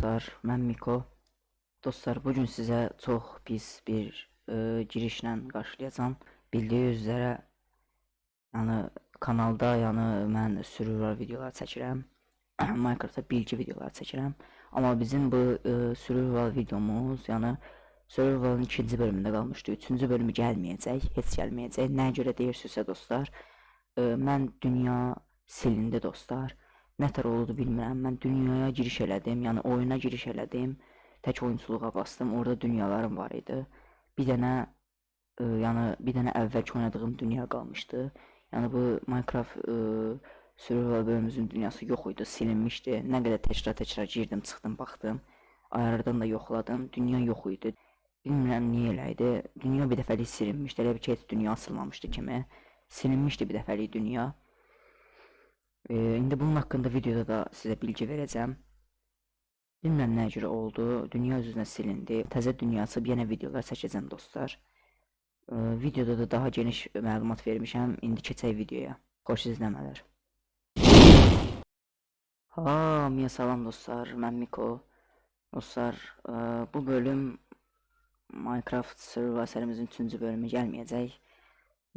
dostlar, mən Miko. Dostlar, bugün sizə çox pis bir girişlə qarşılayacağam. Bildiyiniz üzrə, yəni kanalda, yəni mən survival videolar çəkirəm. Minecraftda bilgi videolar çəkirəm. Amma bizim bu survival videomuz, yəni survivalın 2-ci bölümündə qalmışdı. 3-cü bölümü gəlməyəcək, heç gəlməyəcək. Nəyə görə deyirsinizsə dostlar, mən dünya silindi dostlar. Nətər oldu bilmirəm. Mən dünyaya giriş elədim, yəni oyuna giriş elədim. Tək oyunçuluğa bastım. Orada dünyalarım var idi. Bir dənə bir dənə əvvəlki oynadığım dünya qalmışdı. Yəni bu Minecraft survival bölümümüzün dünyası yox idi, silinmişdi. Nə qədər təkrar girdim, çıxdım, baxdım. Ayarlardan da yoxladım. Dünya yox idi. Bilmirəm niyə elə idi. Dünya bir dəfəlik silinmişdi. Elə bir ki, heç dünya açılmamışdı kimi. Silinmişdi bir dəfəlik dünya. İndi bunun haqqında videoda da sizə bilgi verəcəm. Bilmirəm nə görə oldu. Dünya üzünə silindi. Təzə dünya açıb yenə videolar çəkəcəm dostlar. Videoda da daha geniş məlumat vermişəm. İndi keçək videoya. Xoş izləmələr. Hamıya salam dostlar. Mən Miko. Dostlar, bu bölüm Minecraft survival sərimizin 3-cü bölümü gəlməyəcək.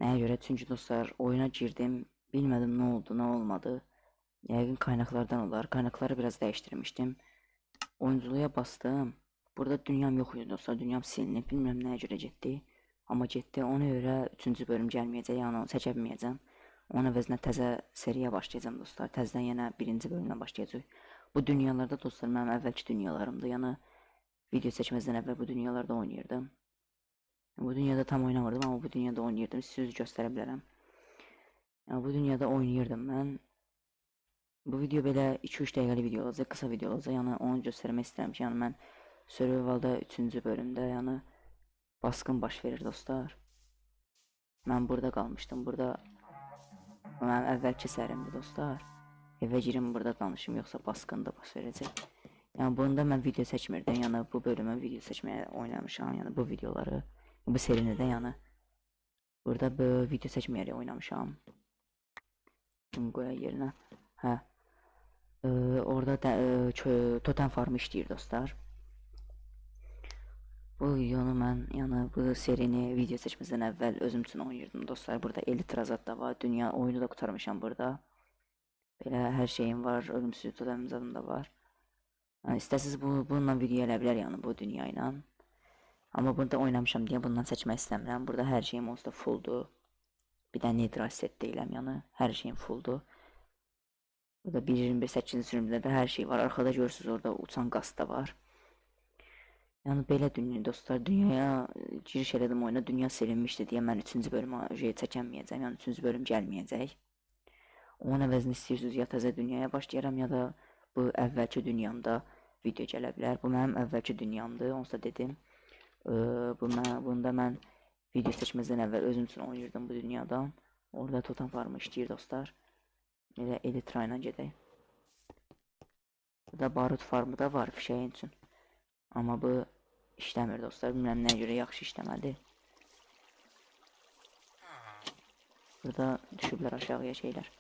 Nəyə görə? Çünki dostlar, oyuna girdim. Bilmədim nə oldu, nə olmadı. Yəqin qaynaqlardan olar. Qaynaqları biraz dəyişdirmişdim. Oyunculuğa bastım. Burada dünyam yox idi dostlar. Dünyam silinib. Bilmirəm nəyə görə getdi. Amma getdi. Ona görə 3-cü bölüm gəlməyəcək. Yəni onu çəkə bilməyəcəm. Onun əvəzinə təzə seriyə başlayacağım dostlar. Təzədən yenə 1-ci bölümdən başlayacaq. Bu dünyalarda dostlar mənim əvvəlki dünyalarımdır. Yəni video çəkməzdən əvvəl bu dünyalarda oynayırdım. Bu dünyada tam oynamırdım, amma bu dünyada oynayırdım. Siz göstərə bilərəm. Yəni bu dünyada oynayırdım mən. Bu video belə 2-3 dəqiqəlik video olacaq, qısa video olacaq. Yəni onu göstərmək istəyirəm ki, yəni mən survivalda 3-cü bölümdə, yəni basqın baş verir dostlar. Mən burada qalmışdım. Burada mənim əvvəlki sərimdir dostlar. Evə girim, burada danışım, yoxsa basqında baş verəcək. Yəni bunda mən video çəkmirdim. Yəni bu bölümə video çəkməyə oynamışam. Yəni bu videoları, bu serini də yəni burada bu video çəkməyərək oynamışam. Bunu qoyaq yerinə. Hə. Orada da totem farmı işləyir dostlar. Bu videonu mən, yəni bu serini video çəkməzdən əvvəl özüm üçün oynayırdım dostlar. Burada Elitrazat da var. Dünya oyunu da qurtarmışam burada. Belə hər şeyim var. Ölümsüz totem zadım da var. Yəni istəsiniz bununla video elə bilər, yəni bu dünya ilə. Amma burada oynamışam deyə bundan çəkmək istəmirəm. Burada hər şeyim onsuz da fulldur. Bir də Nether set deyiləm, yəni hər şeyim fulldur. Burada 1.21.8-ci sürümdə də hər şey var. Arxada görürsünüz, orada uçan qaz da var. Yəni belə dünya dostlar, dünyaya giriş elədim oyuna, dünya silinmişdi deyə mən 3-cü bölümü çəkəməyəcəm. Yəni 3-cü bölüm gəlməyəcək. Onun əvəzini istəyirsiniz ya təzə dünyaya başlayaram, ya da bu əvvəlki dünyamda video gələ bilər. Bu mənim əvvəlki dünyamdır, onsuz da dedim. Bunda mən video çəkməzdən əvvəl özüm üçün oynayırdım bu dünyadan. Orada totem farmı işləyir dostlar. Elə Elytra ilə gedək. Burada barut farmı da var fişəyin üçün. Amma bu işləmir dostlar. Bilmirəm nəyə görə yaxşı işləmədi. Burada düşüblər aşağıya şeylər.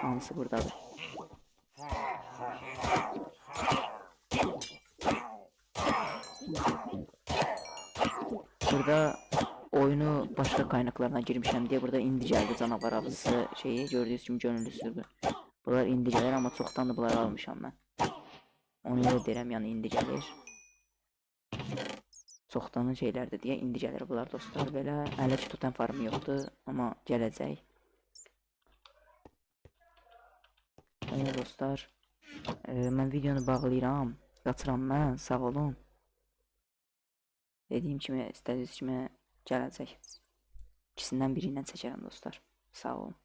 Hamısı buradadır. Burada oyunu başqa qaynaqlarına girmişəm deyə burada indi gəldi canavar avcısı şeyi. Gördüyünüz kimi gönüllüsüdür. Bunlar indi gəlir, amma çoxdan da bunları almışam mən. Onu elə deyirəm, yəni indi gəlir. Çoxdanın şeylərdir deyə indi gəlir bunlar dostlar. Belə hələ ki totem farmı yoxdur, amma gələcək. Elə dostlar, mən videonu bağlayıram. Qaçıram mən, sağ olun. Dediyim kimi, istədiyiniz kimi gələcək. İkisindən biri ilə çəkərəm dostlar. Sağ olun.